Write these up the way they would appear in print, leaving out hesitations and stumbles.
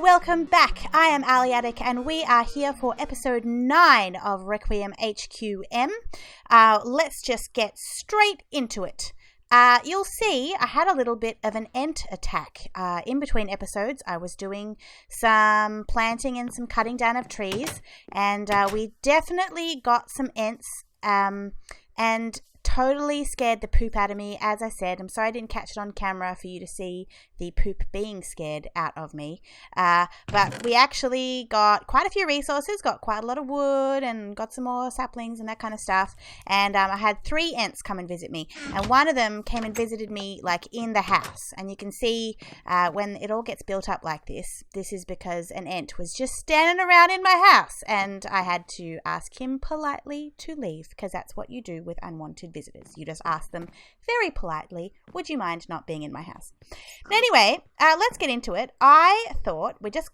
welcome back. I am aliatic and we are here for episode 9 of Requiem HQM. Let's just get straight into it. You'll see I had a little bit of an ant attack. In between episodes, I was doing some planting and some cutting down of trees, and we definitely got some ants and totally scared the poop out of me. As I said, I'm sorry I didn't catch it on camera for you to see the poop being scared out of me. But we actually got quite a few resources, got quite a lot of wood and got some more saplings and that kind of stuff. And I had 3 ants come and visit me. And one of them came and visited me like in the house. And you can see when it all gets built up like this, this is because an ant was just standing around in my house. And I had to ask him politely to leave, because that's what you do with unwanted visitors. You just ask them very politely, would you mind not being in my house? But anyway, let's get into it. I thought we'd just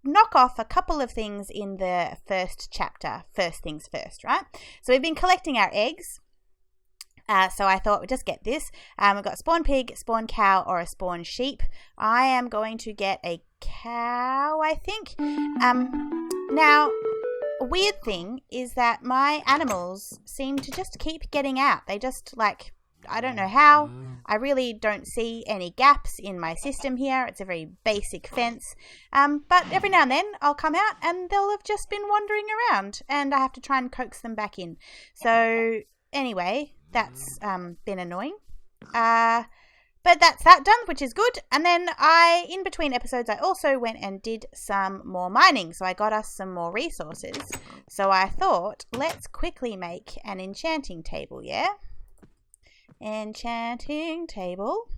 knock off a couple of things in the first chapter, first things first, right? So we've been collecting our eggs. So I thought we'd just get this. We've got spawn pig, spawn cow, or a spawn sheep. I am going to get a cow, I think. Now, a weird thing is that my animals seem to just keep getting out. They just, like, I don't know how. I really don't see any gaps in my system here. It's a very basic fence. But every now and then I'll come out and they'll have just been wandering around and I have to try and coax them back in. So anyway, that's been annoying. But that's that done, which is good. And then in between episodes, I also went and did some more mining. So I got us some more resources. So I thought, let's quickly make an enchanting table, yeah? Enchanting table.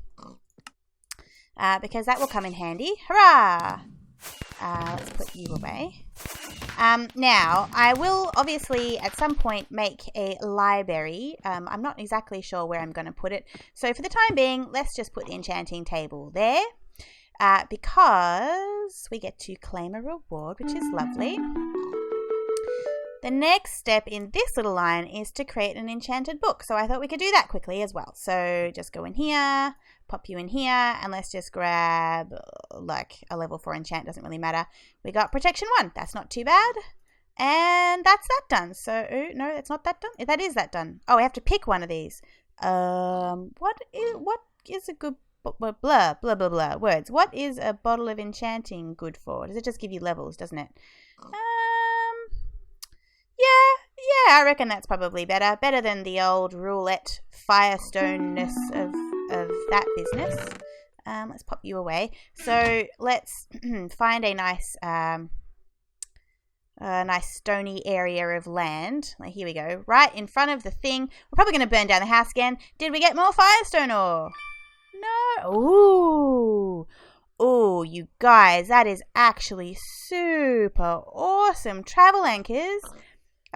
Because that will come in handy. Hurrah! Let's put you away. Now, I will obviously at some point make a library. I'm not exactly sure where I'm going to put it. So for the time being, let's just put the enchanting table there. Because we get to claim a reward, which is lovely. The next step in this little line is to create an enchanted book. So I thought we could do that quickly as well. So just go in here, pop you in here, and let's just grab like a level 4 enchant. Doesn't really matter. We got protection 1. That's not too bad. And that's that done. So, no, that's not that done. That is that done. Oh, we have to pick one of these. What is a good... Blah, blah, blah, blah words. What is a bottle of enchanting good for? Does it just give you levels, doesn't it? Yeah, I reckon that's probably better. Better than the old roulette firestoneness of that business. Let's pop you away. So let's find a nice stony area of land. Like, here we go. Right in front of the thing. We're probably going to burn down the house again. Did we get more firestone ore? No. Ooh, you guys, that is actually super awesome. Travel anchors.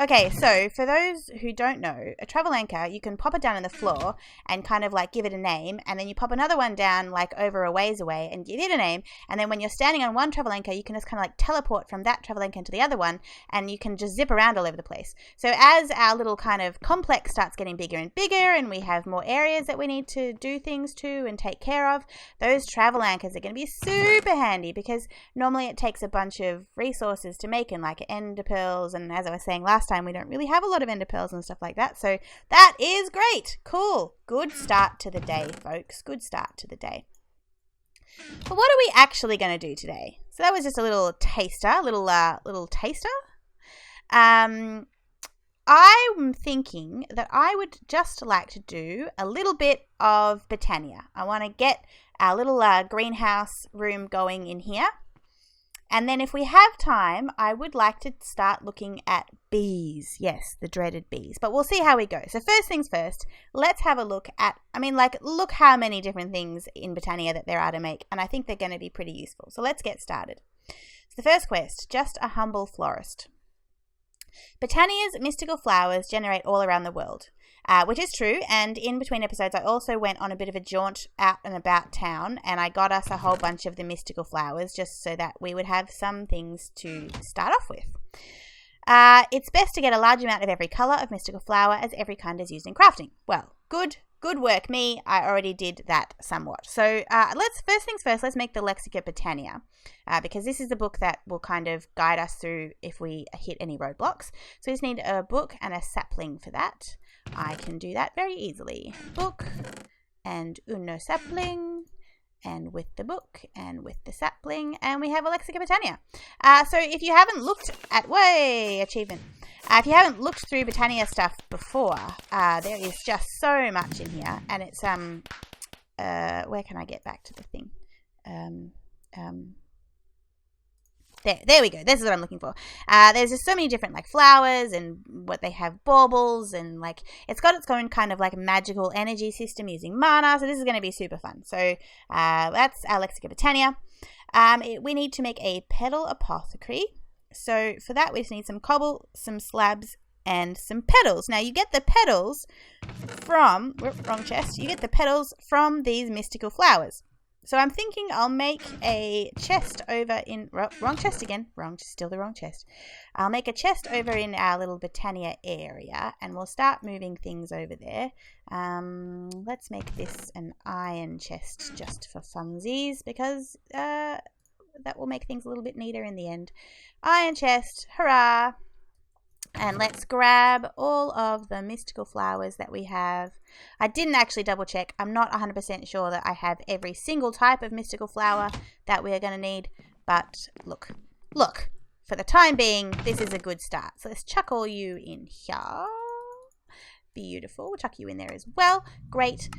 Okay, so for those who don't know, a travel anchor, you can pop it down on the floor and kind of like give it a name, and then you pop another one down like over a ways away and give it a name, and then when you're standing on one travel anchor, you can just kind of like teleport from that travel anchor to the other one, and you can just zip around all over the place. So as our little kind of complex starts getting bigger and bigger, and we have more areas that we need to do things to and take care of, those travel anchors are going to be super handy, because normally it takes a bunch of resources to make, and like ender pearls, and as I was saying last time, we don't really have a lot of ender pearls and stuff like that. So that is great. Cool. Good start to the day, folks. Good start to the day. But what are we actually going to do today? So that was just a little taster, little taster. I'm thinking that I would just like to do a little bit of Botania. I want to get our little greenhouse room going in here. And then if we have time, I would like to start looking at bees. Yes, the dreaded bees. But we'll see how we go. So first things first, let's have a look at, look how many different things in Botania that there are to make. And I think they're going to be pretty useful. So let's get started. So the first quest, just a humble florist. Botania's mystical flowers generate all around the world. Which is true, and in between episodes I also went on a bit of a jaunt out and about town, and I got us a whole bunch of the mystical flowers just so that we would have some things to start off with. It's best to get a large amount of every colour of mystical flower, as every kind is used in crafting. Well, good, Good work, me. I already did that somewhat. So first things first, let's make the Lexica Botania, because this is the book that will kind of guide us through if we hit any roadblocks. So we just need a book and a sapling for that. I can do that very easily. Book and uno sapling, and with the book and with the sapling, and we have a Lexica Botania. So if you haven't looked at, achievement. If you haven't looked through Botania stuff before, there is just so much in here, and it's where can I get back to the thing? There we go. This is what I'm looking for. There's just so many different like flowers and what they have baubles, and like it's got its own kind of like magical energy system using mana. So this is going to be super fun. So that's our Lexica Botania. We need to make a petal apothecary. So for that, we just need some cobble, some slabs, and some petals. Now you get the petals from, wrong chest, you get the petals from these mystical flowers. So I'm thinking I'll make a chest over in, wrong chest again, still the wrong chest. I'll make a chest over in our little Botania area, and we'll start moving things over there. Let's make this an iron chest just for funsies, because that will make things a little bit neater in the end. Iron chest, hurrah! And let's grab all of the mystical flowers that we have. I didn't actually double check. I'm not 100% sure that I have every single type of mystical flower that we are going to need. But look, for the time being, this is a good start. So let's chuck all you in here. Beautiful. We'll chuck you in there as well. Great.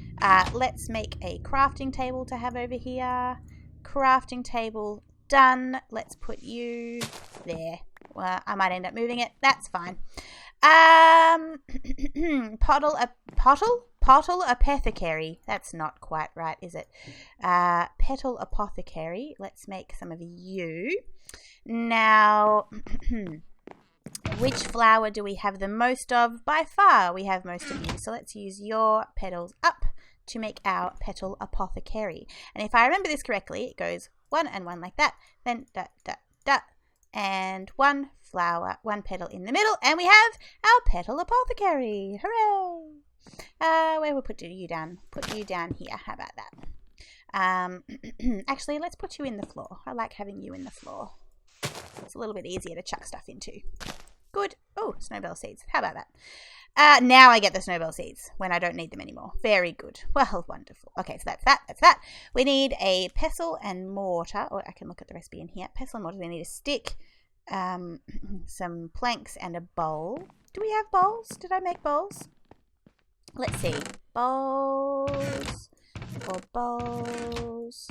Let's make a crafting table to have over here. Crafting table done. Let's put you there. Well, I might end up moving it. That's fine. Pottle apothecary. That's not quite right, is it? Petal apothecary. Let's make some of you. Now, which flower do we have the most of? By far, we have most of you. So let's use your petals up to make our petal apothecary. And if I remember this correctly, it goes 1 and 1 like that, then dot, dot, dot, and 1 flower, 1 petal in the middle, and we have our petal apothecary. Hooray! Where we'll put you down? Put you down here. How about that? Actually, let's put you in the floor. I like having you in the floor. It's a little bit easier to chuck stuff into. Good. Oh, snowball seeds. How about that? Now I get the snowball seeds when I don't need them anymore. Very good. Well, wonderful. Okay, so that's that. That's that. We need a pestle and mortar. Or I can look at the recipe in here. Pestle and mortar. We need a stick, some planks, and a bowl. Do we have bowls? Did I make bowls? Let's see. Bowls. Or bowls.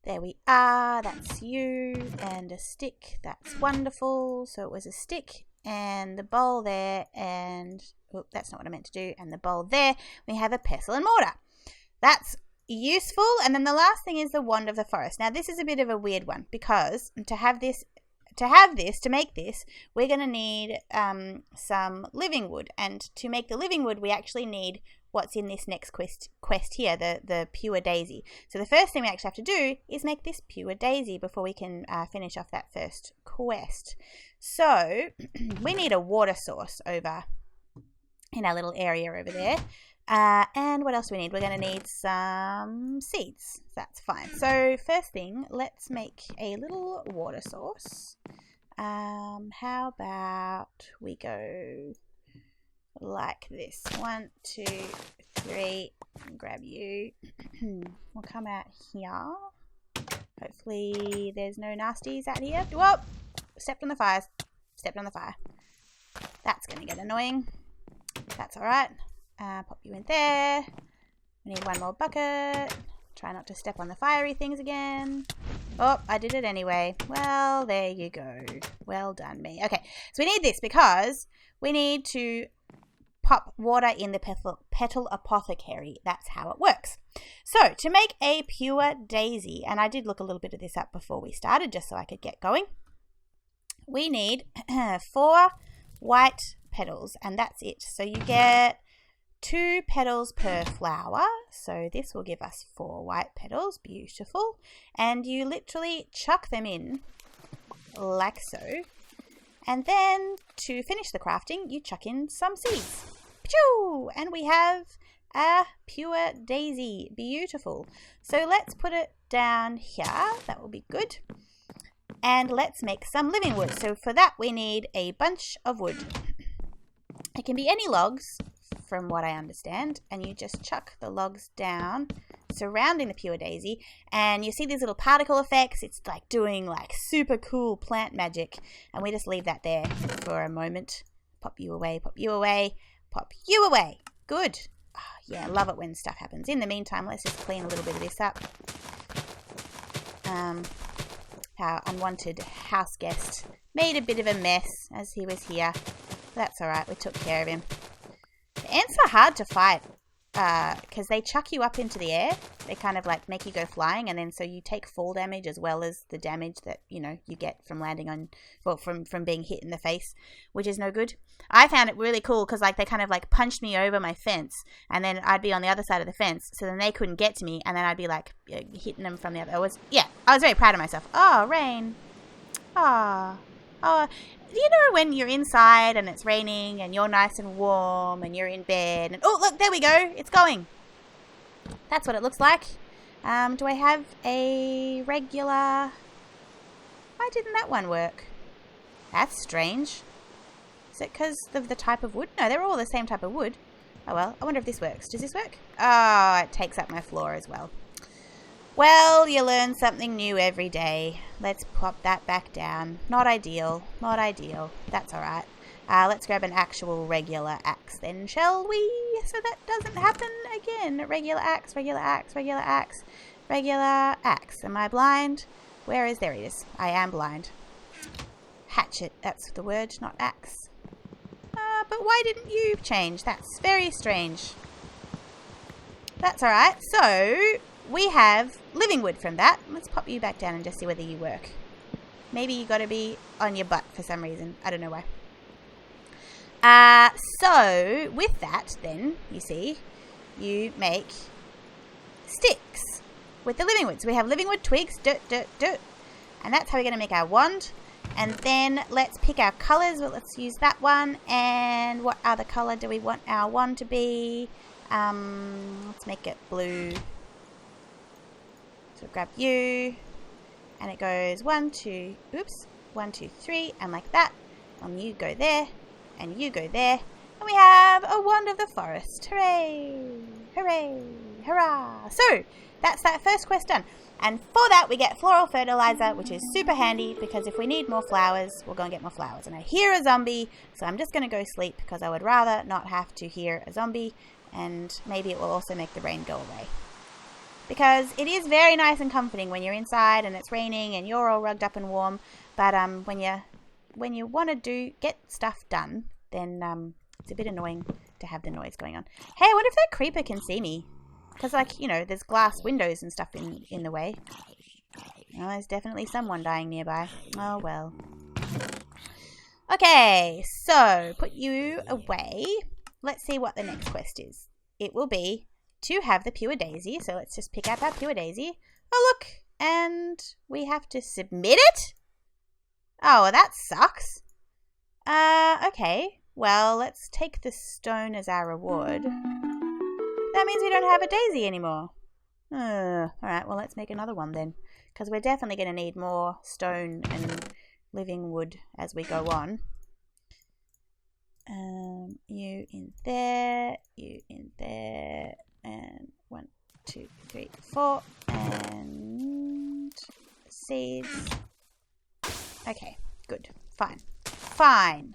There we are. That's you. And a stick. That's wonderful. So it was a stick and the bowl there, and oh, that's not what I meant to do, and the bowl there. We have a pestle and mortar. That's useful. And then the last thing is the wand of the forest. Now this is a bit of a weird one, because to make this, we're going to need some living wood, and to make the living wood we actually need what's in this next quest here, the pure daisy. So the first thing we actually have to do is make this pure daisy before we can finish off that first quest. So we need a water source over in our little area over there. And what else do we need? We're going to need some seeds. That's fine. So first thing, let's make a little water source. How about we go like this? 1, 2, 3. Grab you. We'll come out here. Hopefully there's no nasties out here. Whoa! Stepped on the fire. Stepped on the fire. That's going to get annoying. That's alright. Pop you in there. We need 1 more bucket. Try not to step on the fiery things again. Oh, I did it anyway. Well, there you go. Well done, me. Okay, so we need this because we need to pop water in the petal apothecary. That's how it works. So, to make a pure daisy, and I did look a little bit of this up before we started just so I could get going, we need 4 white petals, and that's it. So you get 2 petals per flower, so this will give us 4 white petals. Beautiful. And you literally chuck them in like so, and then to finish the crafting you chuck in some seeds. Pachoo! And we have a pure daisy. Beautiful. So let's put it down here. That will be good. And let's make some living wood. So for that we need a bunch of wood. It can be any logs, from what I understand, and you just chuck the logs down surrounding the pure daisy, and you see these little particle effects. It's like doing like super cool plant magic, and we just leave that there for a moment. Pop you away, pop you away, pop you away. Good. Oh, yeah, I love it when stuff happens. In the meantime, let's just clean a little bit of this up. Our unwanted house guest made a bit of a mess as he was here. That's alright, we took care of him. The ants are hard to fight because they chuck you up into the air. They kind of like make you go flying, and then so you take fall damage as well as the damage that, you know, you get from landing on, well, from being hit in the face, which is no good. I found it really cool because like they kind of like punched me over my fence, and then I'd be on the other side of the fence, so then they couldn't get to me, and then I'd be like hitting them from the other. I was very proud of myself. Oh, rain. Oh. You know when you're inside and it's raining and you're nice and warm and you're in bed and, oh, look, there we go. It's going. That's what it looks like. Do I have a regular... Why didn't that one work? That's strange. Is it because of the type of wood? No, they're all the same type of wood. Oh, well, I wonder if this works. Does this work? Oh, it takes up my floor as well. Well, you learn something new every day. Let's pop that back down. Not ideal. Not ideal. That's alright. Let's grab an actual regular axe then, shall we? So that doesn't happen again. Regular axe, regular axe, regular axe, regular axe. Am I blind? Where is... There it is. I am blind. Hatchet. That's the word, not axe. But why didn't you change? That's very strange. That's alright. So... we have living wood from that. Let's pop you back down and just see whether you work. Maybe you got to be on your butt for some reason. I don't know why. So with that, then you see, you make sticks with the living wood. So we have living wood twigs, dirt, and that's how we're going to make our wand. And then let's pick our colors. Well, let's use that one. And what other color do we want our wand to be? Let's make it blue. So grab you, and it goes 1, 2, 3, and like that. And you go there, and you go there, and we have a wand of the forest. Hooray! Hooray! Hurrah! So that's that first quest done. And for that we get floral fertilizer, which is super handy because if we need more flowers, we'll go and get more flowers. And I hear a zombie, so I'm just going to go sleep because I would rather not have to hear a zombie, and maybe it will also make the rain go away. Because it is very nice and comforting when you're inside and it's raining and you're all rugged up and warm. But when you want to get stuff done, then it's a bit annoying to have the noise going on. Hey, I wonder if that creeper can see me. Because, like, you know, there's glass windows and stuff in the way. Oh, there's definitely someone dying nearby. Oh, well. Okay, so put you away. Let's see what the next quest is. It will be to have the pure daisy. So let's just pick up our pure daisy. Oh, look. And we have to submit it? Oh, well, that sucks. Okay. Well, let's take the stone as our reward. That means we don't have a daisy anymore. Alright, well, let's make another one then. Because we're definitely going to need more stone and living wood as we go on. You in there, and 1, 2, 3, 4, and seeds. Okay, good. Fine.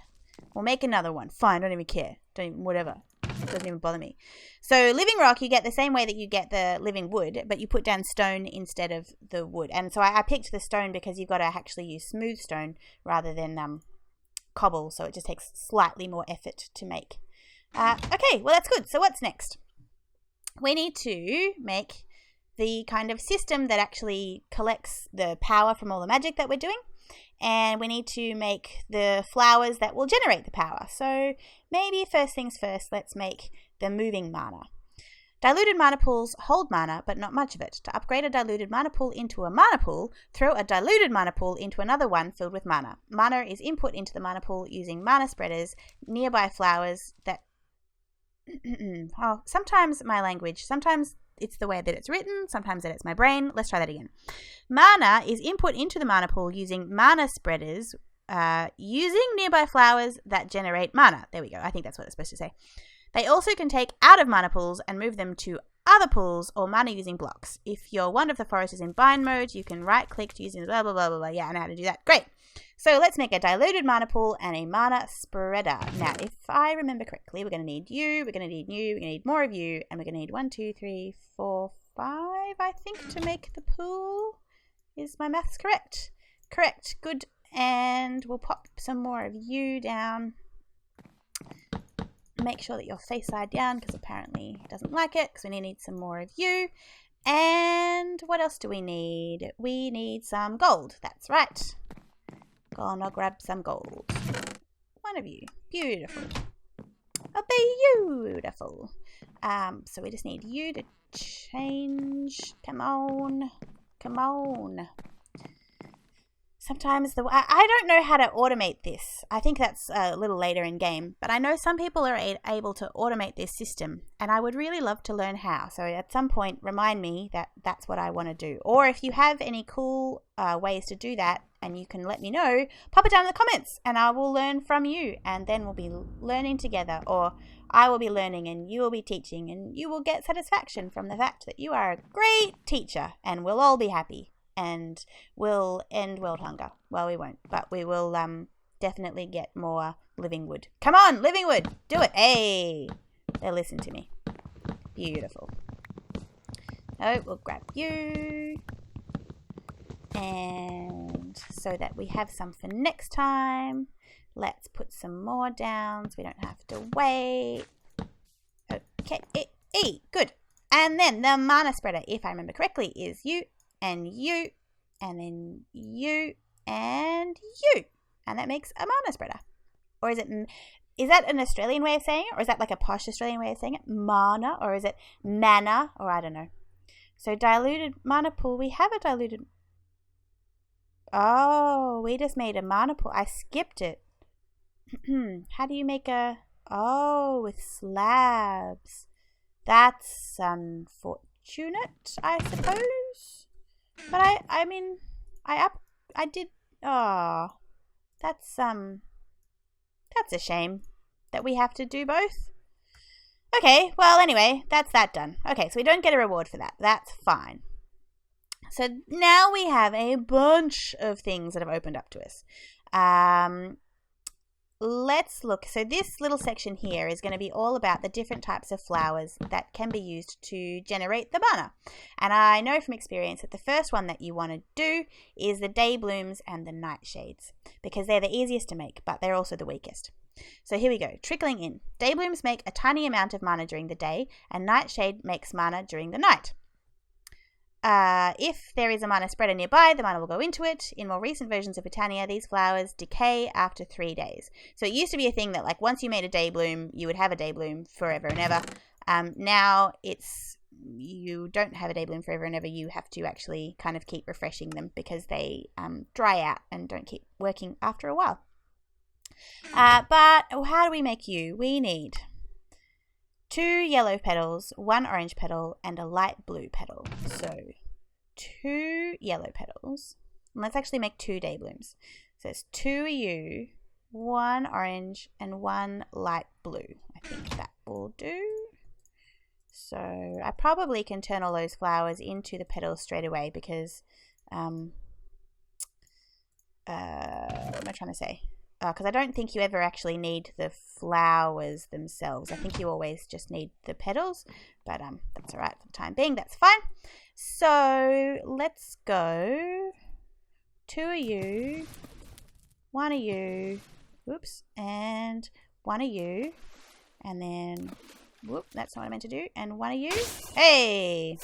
We'll make another one. Fine, don't even care. Whatever. It doesn't even bother me. So living rock, you get the same way that you get the living wood, but you put down stone instead of the wood. And so I picked the stone because you've got to actually use smooth stone rather than cobble, so it just takes slightly more effort to make. Okay, well, that's good. So what's next? We need to make the kind of system that actually collects the power from all the magic that we're doing. And we need to make the flowers that will generate the power. So maybe first things first, let's make the moving mana. Diluted mana pools hold mana, but not much of it. To upgrade a diluted mana pool into a mana pool, throw a diluted mana pool into another one filled with mana. Mana is input into the mana pool using mana spreaders, nearby flowers that Oh, sometimes my language, sometimes it's the way that it's written, sometimes that it's my brain. Let's try that again. Mana is input into the mana pool using mana spreaders, using nearby flowers that generate mana. There we go. I think that's what it's supposed to say. They also can take out of mana pools and move them to other pools or mana using blocks. If your wand of the forest is in bind mode, you can right click to using blah blah blah blah blah. Yeah, I know how to do that. Great. So let's make a diluted mana pool and a mana spreader. Now, if I remember correctly, we're going to need you, we're going to need you, we're going to need more of you, and we're going to need 1, 2, 3, 4, 5, I think, to make the pool. Is my maths correct? Correct. Good. And we'll pop some more of you down. Make sure that you're face side down because apparently it doesn't like it, because we need some more of you. And what else do we need? We need some gold. That's right. Gonna grab some gold. One of you. Beautiful. Oh, beautiful. So we just need you to change. Come on. Come on. Sometimes I don't know how to automate this. I think that's a little later in game, but I know some people are able to automate this system, and I would really love to learn how. So at some point, remind me that that's what I want to do. Or if you have any cool ways to do that, and you can let me know, pop it down in the comments, and I will learn from you, and then we'll be learning together, or I will be learning and you will be teaching, and you will get satisfaction from the fact that you are a great teacher, and we'll all be happy. And we'll end world hunger. Well, we won't, but we will definitely get more living wood. Come on, living wood, do it. Hey, they'll listen to me. Beautiful. Oh, we'll grab you. And so that we have some for next time, let's put some more down so we don't have to wait. Okay, good. And then the mana spreader, if I remember correctly, is you. And you, and then you, and you. And that makes a mana spreader. Or is that an Australian way of saying it? Or is that like a posh Australian way of saying it? Mana? Or is it mana? Or I don't know. So diluted mana pool. We have a diluted. Oh, we just made a mana pool. I skipped it. How do you make a. Oh, with slabs. That's unfortunate, I suppose. But I mean, I did. Oh, that's a shame that we have to do both. Okay, well, anyway, that's that done. Okay, so we don't get a reward for that. That's fine. So now we have a bunch of things that have opened up to us. Let's look. So this little section here is going to be all about the different types of flowers that can be used to generate the mana. And I know from experience that the first one that you want to do is the day blooms and the nightshades, because they're the easiest to make, but they're also the weakest. So here we go. Trickling in. Day blooms make a tiny amount of mana during the day, and nightshade makes mana during the night. If there is a mana spreader nearby, the mana will go into it. In more recent versions of Botania, these flowers decay after 3 days. So it used to be a thing that, like, once you made a day bloom, you would have a day bloom forever and ever. Now you don't have a day bloom forever and ever. You have to actually kind of keep refreshing them because they dry out and don't keep working after a while. But how do we make you? We need 2 yellow petals, 1 orange petal, and a light blue petal. So 2 yellow petals. And let's actually make 2 day blooms. So it's 2 of you, 1 orange, and 1 light blue. I think that will do. So I probably can turn all those flowers into the petals straight away because, what am I trying to say? Because I don't think you ever actually need the flowers themselves. I think you always just need the petals, but that's all right for the time being. That's fine. So let's go 2 of you, 1 of you, whoops, and 1 of you, and then, whoop, that's not what I meant to do, and 1 of you. Hey!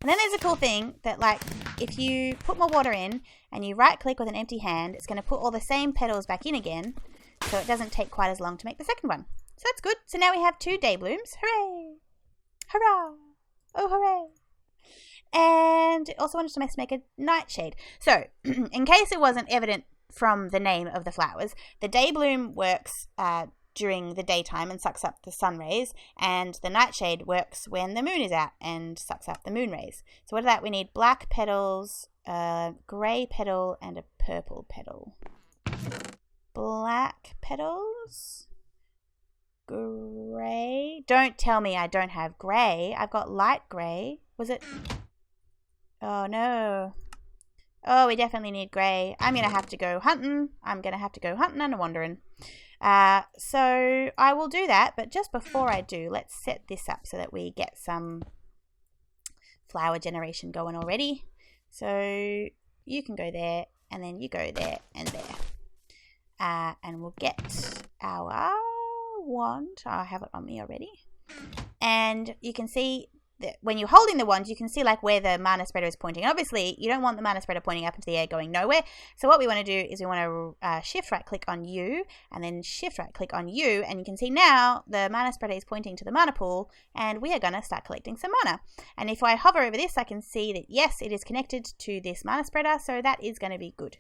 And then there's a cool thing that, like, if you put more water in and you right click with an empty hand, it's going to put all the same petals back in again, so it doesn't take quite as long to make the second one. So that's good. So now we have 2 day blooms. Hooray! Hurrah! Oh, hooray! And also wanted to make a nightshade. So, in case it wasn't evident from the name of the flowers, the day bloom works during the daytime and sucks up the sun rays, and the nightshade works when the moon is out and sucks up the moon rays. So what are that? We need black petals, a grey petal, and a purple petal. Black petals, grey. Don't tell me I don't have grey. I've got light grey. Was it? Oh no. Oh, we definitely need grey. I'm going to have to go hunting. And wandering. So I will do that, but just before I do, let's set this up so that we get some flower generation going already. So you can go there, and then you go there and there. And we'll get our wand. I have it on me already. And you can see that when you're holding the wand, you can see like where the mana spreader is pointing. And obviously, you don't want the mana spreader pointing up into the air going nowhere. So what we want to do is we want to shift right click on you, and then shift right click on you. And you can see now the mana spreader is pointing to the mana pool, and we are going to start collecting some mana. And if I hover over this, I can see that yes, it is connected to this mana spreader. So that is going to be good.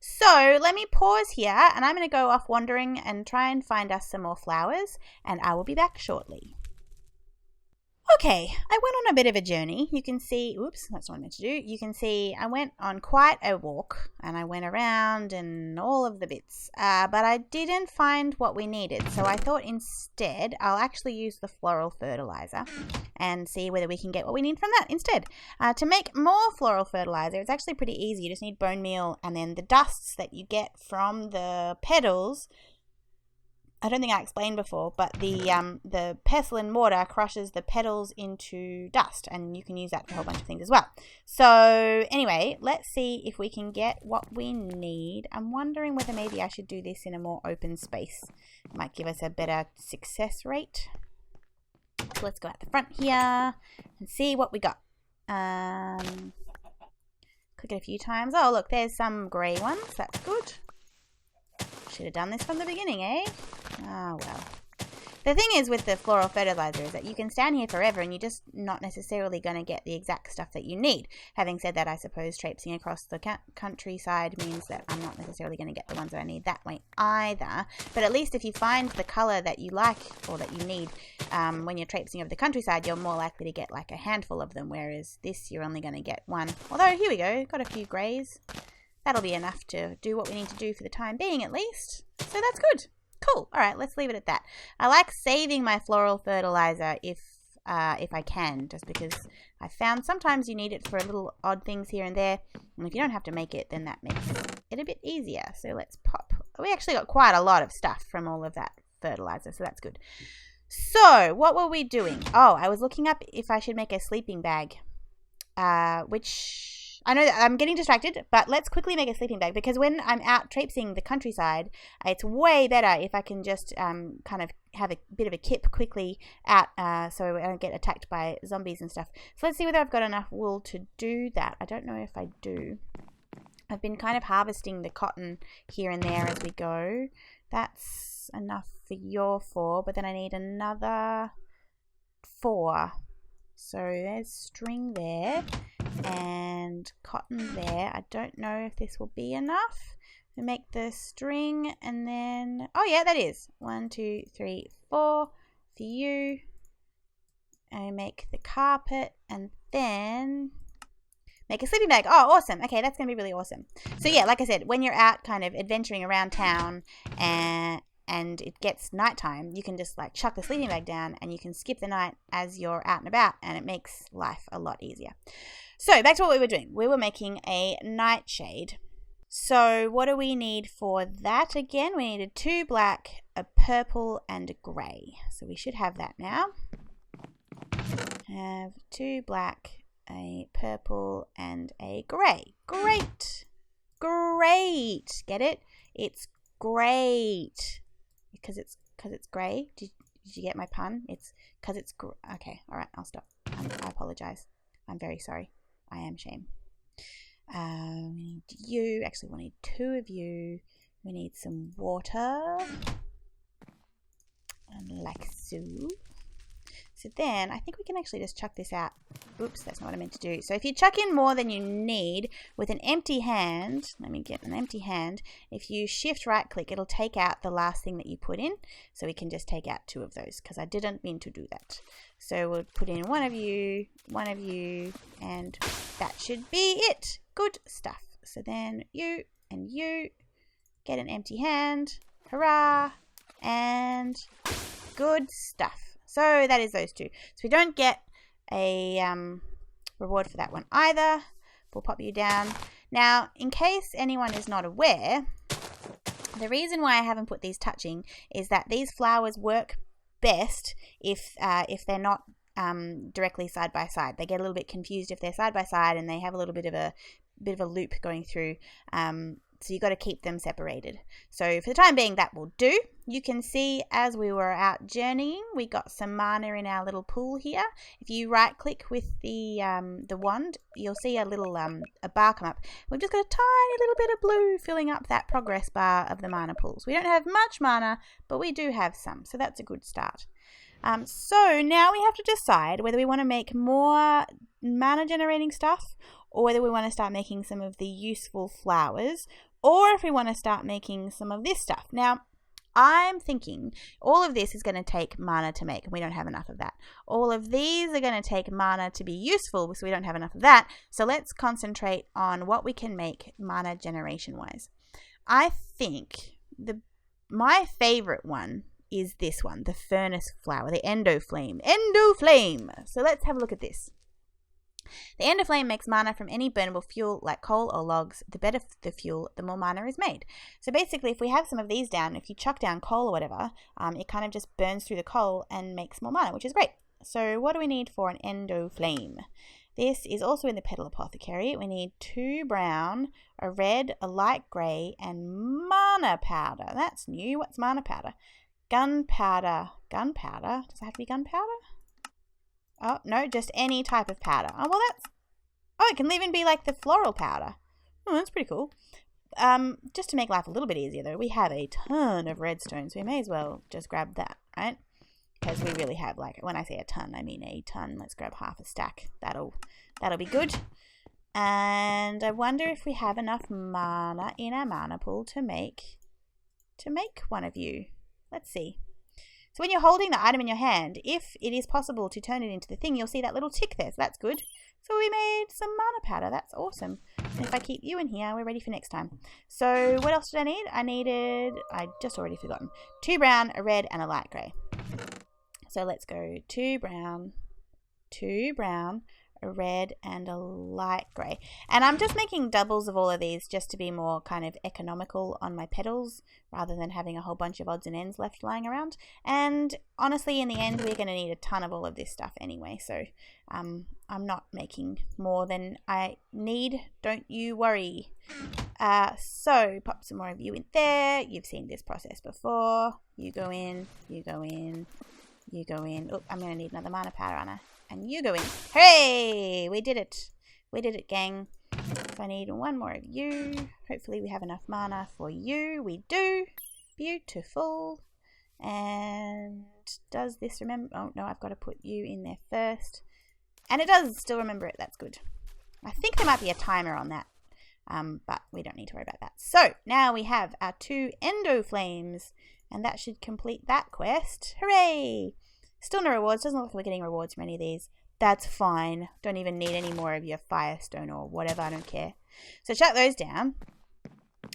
So let me pause here, and I'm going to go off wandering and try and find us some more flowers, and I will be back shortly. Okay, I went on a bit of a journey. You can see, oops, that's what I meant to do. You can see I went on quite a walk, and I went around and all of the bits, but I didn't find what we needed. So I thought instead I'll actually use the floral fertilizer and see whether we can get what we need from that instead. To make more floral fertilizer, it's actually pretty easy. You just need bone meal, and then the dusts that you get from the petals. I don't think I explained before, but the pestle and mortar crushes the petals into dust, and you can use that for a whole bunch of things as well. So anyway, let's see if we can get what we need. I'm wondering whether maybe I should do this in a more open space. It might give us a better success rate. So let's go out the front here and see what we got. Click it a few times. Oh, look, there's some grey ones. That's good. Should have done this from the beginning, eh? Oh, well. The thing is with the floral fertilizer is that you can stand here forever and you're just not necessarily going to get the exact stuff that you need. Having said that, I suppose traipsing across the countryside means that I'm not necessarily going to get the ones that I need that way either. But at least if you find the colour that you like or that you need when you're traipsing over the countryside, you're more likely to get like a handful of them, whereas this you're only going to get one. Although, here we go, got a few greys. That'll be enough to do what we need to do for the time being at least. So that's good. Cool. All right, let's leave it at that. I like saving my floral fertilizer if I can, just because I found sometimes you need it for little odd things here and there. And if you don't have to make it, then that makes it a bit easier. So let's pop. We actually got quite a lot of stuff from all of that fertilizer, so that's good. So what were we doing? Oh, I was looking up if I should make a sleeping bag, which... I know that I'm getting distracted, but let's quickly make a sleeping bag, because when I'm out traipsing the countryside, it's way better if I can just kind of have a bit of a kip quickly out so I don't get attacked by zombies and stuff. So let's see whether I've got enough wool to do that. I don't know if I do. I've been kind of harvesting the cotton here and there as we go. That's enough for your 4, but then I need another 4. So there's string there and cotton there. I don't know if this will be enough to make the string, and then, oh yeah, that is 1, 2, 3, 4 for you. I make the carpet and then make a sleeping bag. Oh, awesome. Okay, that's going to be really awesome. So yeah, like I said, when you're out kind of adventuring around town and it gets nighttime, you can just like chuck the sleeping bag down and you can skip the night as you're out and about, and it makes life a lot easier. So back to what we were doing. We were making a nightshade. So what do we need for that again? We needed 2 black, a purple, and a grey. So we should have that now. Have 2 black, a purple, and a grey. Great. Great. Get it? It's great. Because it's grey. Did you get my pun? It's because it's okay. All right, I'll stop. I apologize. I'm very sorry. I am shame. We need you. Actually, we need 2 of you. We need some water. And like so. So then I think we can actually just chuck this out. Oops, that's not what I meant to do. So if you chuck in more than you need with an empty hand, let me get an empty hand. If you shift right click, it'll take out the last thing that you put in. So we can just take out 2 of those because I didn't mean to do that. So we'll put in one of you, and that should be it. Good stuff. So then you and you get an empty hand. Hurrah! And good stuff. So that is those 2. So we don't get a reward for that one either. We'll pop you down. Now, in case anyone is not aware, the reason why I haven't put these touching is that these flowers work best if they're not directly side by side. They get a little bit confused if they're side by side, and they have a little bit of a loop going through. So you've got to keep them separated. So for the time being, that will do. You can see as we were out journeying, we got some mana in our little pool here. If you right click with the wand, you'll see a little a bar come up. We've just got a tiny little bit of blue filling up that progress bar of the mana pools. We don't have much mana, but we do have some, so that's a good start. So now we have to decide whether we want to make more mana generating stuff, or whether we want to start making some of the useful flowers, or if we want to start making some of this stuff. Now, I'm thinking all of this is going to take mana to make, and we don't have enough of that. All of these are going to take mana to be useful, so we don't have enough of that. So let's concentrate on what we can make mana generation-wise. I think my favorite one is this one, the furnace flower, the endoflame. Endoflame! So let's have a look at this. The endoflame makes mana from any burnable fuel like coal or logs. The better the fuel, the more mana is made. So basically, if we have some of these down, if you chuck down coal or whatever, it kind of just burns through the coal and makes more mana, which is great. So what do we need for an endoflame? This is also in the Petal Apothecary. We need 2 brown, a red, a light grey, and mana powder. That's new. What's mana powder? Gunpowder. Gunpowder? Does it have to be gunpowder? Oh, no, just any type of powder. Oh, well, it can even be like the floral powder. Oh, that's pretty cool. Just to make life a little bit easier, though, we have a ton of redstone, so we may as well just grab that, right? Because we really have, like, when I say a ton, I mean a ton. Let's grab half a stack. That'll be good. And I wonder if we have enough mana in our mana pool to make one of you. Let's see. So when you're holding the item in your hand, if it is possible to turn it into the thing, you'll see that little tick there. So that's good. So we made some mana powder. That's awesome. And if I keep you in here, we're ready for next time. So what else did I need? I just already forgotten. 2 brown, a red, and a light grey. So let's go 2 brown, a red, and a light grey. And I'm just making doubles of all of these just to be more kind of economical on my petals rather than having a whole bunch of odds and ends left lying around. And honestly, in the end, we're going to need a ton of all of this stuff anyway. So I'm not making more than I need. Don't you worry. So pop some more of you in there. You've seen this process before. You go in, you go in, you go in. Oh, I'm going to need another mana powder, Anna. And you go in. Hey! We did it. We did it, gang. So I need 1 more of you. Hopefully we have enough mana for you. We do. Beautiful. And does this remember? Oh, no, I've got to put you in there first. And it does still remember it. That's good. I think there might be a timer on that. But we don't need to worry about that. So now we have our 2 endoflames. And that should complete that quest. Hooray! Still no rewards. Doesn't look like we're getting rewards from any of these. That's fine. Don't even need any more of your firestone or whatever. I don't care. So shut those down.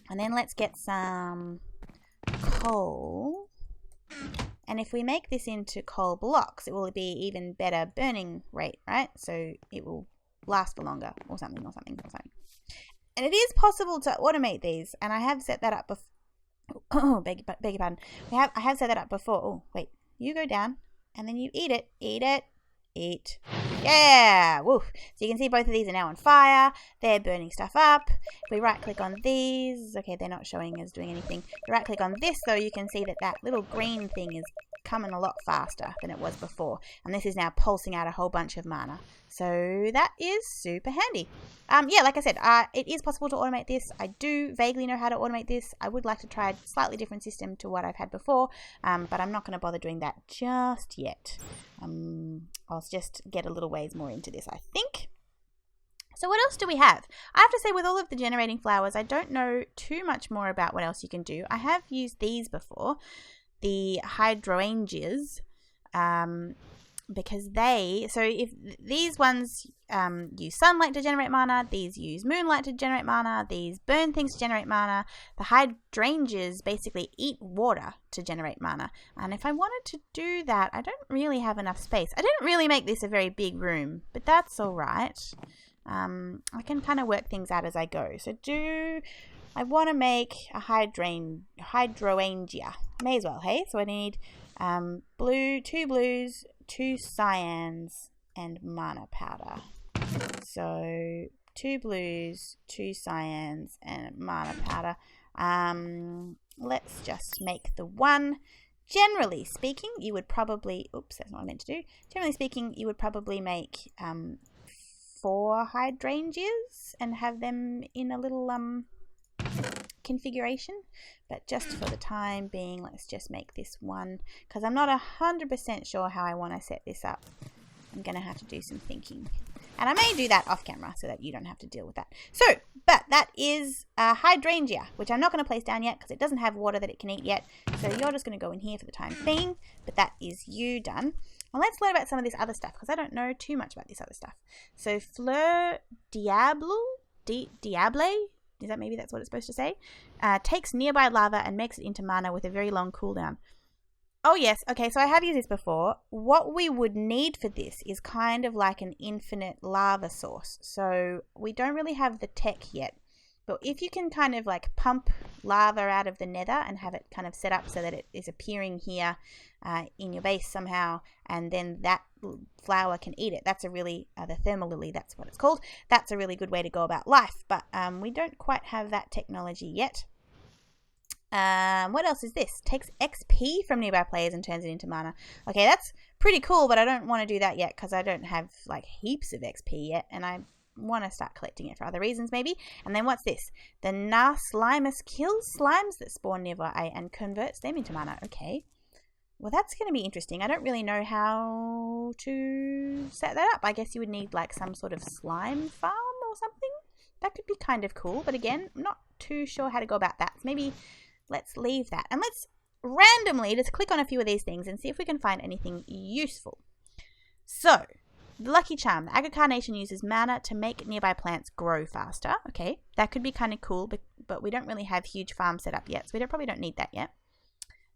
And then let's get some coal. And if we make this into coal blocks, it will be even better burning rate, right? So it will last for longer or something. And it is possible to automate these. And I have set that up before. Oh, beg your pardon. I have set that up before. Oh, wait. You go down. And then you eat it. Eat it. Eat. Yeah! Woof. So you can see both of these are now on fire. They're burning stuff up. If we right click on these. Okay, they're not showing as doing anything. If we right click on this though, you can see that that little green thing is coming a lot faster than it was before. And this is now pulsing out a whole bunch of mana. So that is super handy. Yeah, like I said, it is possible to automate this. I do vaguely know how to automate this. I would like to try a slightly different system to what I've had before, but I'm not going to bother doing that just yet. I'll just get a little ways more into this, I think. So what else do we have? I have to say, with all of the generating flowers, I don't know too much more about what else you can do. I have used these before, the hydrangeas, because so if these ones use sunlight to generate mana, these use moonlight to generate mana, these burn things to generate mana. The hydrangeas basically eat water to generate mana. And if I wanted to do that, I don't really have enough space. I didn't really make this a very big room, but that's all right. I can kind of work things out as I go. So I want to make a hydrangea. May as well, hey? So I need 2 blues, 2 cyans, and mana powder. So 2 blues, 2 cyans, and mana powder. Let's just make the one. Generally speaking, you would probably... Oops, that's not what I meant to do. Generally speaking, you would probably make 4 hydrangeas and have them in a little configuration, but just for the time being, let's just make this one, because I'm not 100% sure how I want to set this up. I'm going to have to do some thinking, and I may do that off camera so that you don't have to deal with that. So, but that is a hydrangea, which I'm not going to place down yet because it doesn't have water that it can eat yet, so you're just going to go in here for the time being, but that is you done. And let's learn about some of this other stuff, because I don't know too much about this other stuff. So Fleur Diable, is that maybe that's what it's supposed to say? Takes nearby lava and makes it into mana with a very long cooldown. Oh yes, okay, so I have used this before. What we would need for this is kind of like an infinite lava source. So we don't really have the tech yet. But if you can kind of like pump lava out of the nether and have it kind of set up so that it is appearing here in your base somehow, and then that flower can eat it. That's a really, the thermal lily, that's what it's called. That's a really good way to go about life, but we don't quite have that technology yet. What else is this? Takes XP from nearby players and turns it into mana. Okay, that's pretty cool, but I don't want to do that yet because I don't have like heaps of XP yet, and I want to start collecting it for other reasons maybe. And then what's this? The Narslimus kills slimes that spawn nearby and converts them into mana. Okay. Well, that's going to be interesting. I don't really know how to set that up. I guess you would need like some sort of slime farm or something. That could be kind of cool. But again, I'm not too sure how to go about that. So maybe let's leave that. And let's randomly just click on a few of these things and see if we can find anything useful. So, the Lucky Charm. The Agar Carnation uses mana to make nearby plants grow faster. Okay, that could be kind of cool, but we don't really have huge farms set up yet, so we probably don't need that yet.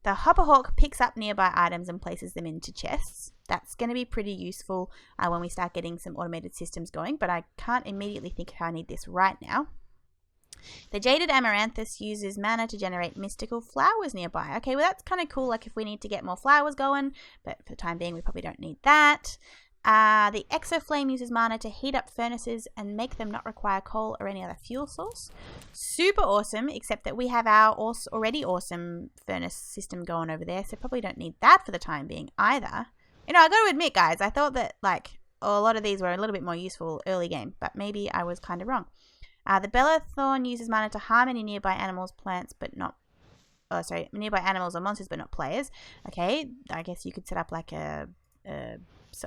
The Hopperhawk picks up nearby items and places them into chests. That's going to be pretty useful when we start getting some automated systems going, but I can't immediately think of how I need this right now. The Jaded Amaranthus uses mana to generate mystical flowers nearby. Okay, well that's kind of cool, like if we need to get more flowers going, but for the time being we probably don't need that. The Exoflame uses mana to heat up furnaces and make them not require coal or any other fuel source. Super awesome, except that we have our already awesome furnace system going over there, so probably don't need that for the time being either. You know, I got to admit, guys, I thought that like a lot of these were a little bit more useful early game, but maybe I was kind of wrong. The Bellathorn uses mana to harm any nearby animals, plants, but not... Oh, sorry, nearby animals or monsters, but not players. Okay, I guess you could set up like a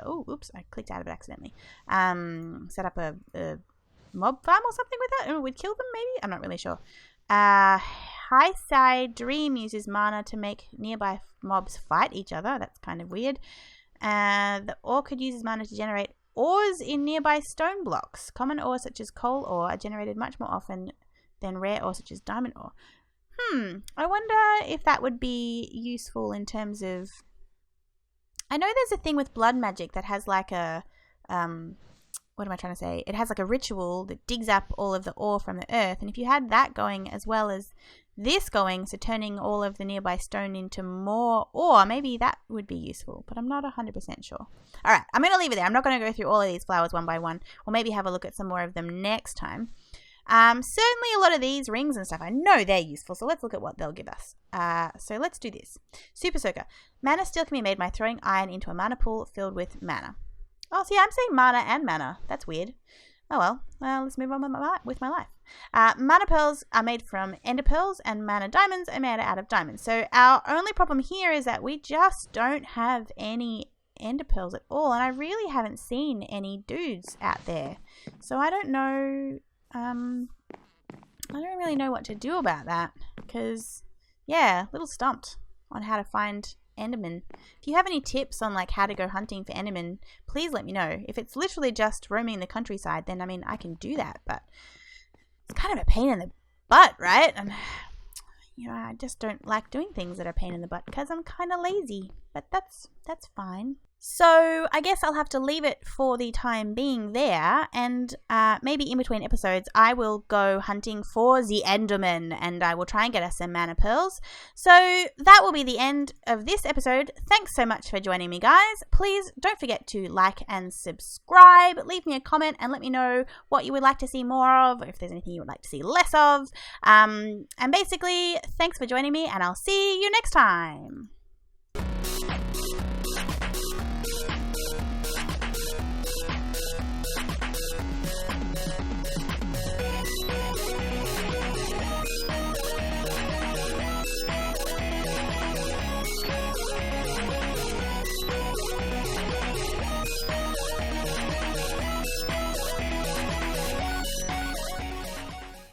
oops, I clicked out of it accidentally. Set up a mob farm or something with that. We'd kill them, maybe? I'm not really sure. Highside Dream uses mana to make nearby mobs fight each other. That's kind of weird. The Orchid uses mana to generate ores in nearby stone blocks. Common ores such as coal ore are generated much more often than rare ore such as diamond ore. I wonder if that would be useful in terms of... I know there's a thing with blood magic that has like a... what am I trying to say? It has like a ritual that digs up all of the ore from the earth. And if you had that going as well as this going, so turning all of the nearby stone into more ore, maybe that would be useful. But I'm not 100% sure. All right, I'm going to leave it there. I'm not going to go through all of these flowers one by one. We'll maybe have a look at some more of them next time. Certainly a lot of these rings and stuff, I know they're useful. So let's look at what they'll give us. So let's do this. Super Soaker. Mana steel can be made by throwing iron into a mana pool filled with mana. Oh, see, I'm saying mana and mana. That's weird. Oh well, let's move on with my life. Mana pearls are made from ender pearls, and mana diamonds are made out of diamonds. So our only problem here is that we just don't have any ender pearls at all, and I really haven't seen any dudes out there. So I don't know, I don't really know what to do about that, because, yeah, a little stumped on how to find endermen. If you have any tips on like how to go hunting for endermen, please let me know. If it's literally just roaming the countryside, then I mean I can do that, but it's kind of a pain in the butt, right? And you know, I just don't like doing things that are a pain in the butt because I'm kind of lazy, but that's fine. So I guess I'll have to leave it for the time being there, and maybe in between episodes I will go hunting for the Enderman, and I will try and get us some mana pearls. So that will be the end of this episode. Thanks so much for joining me, guys. Please don't forget to like and subscribe. Leave me a comment and let me know what you would like to see more of, or if there's anything you would like to see less of. And basically, thanks for joining me, and I'll see you next time.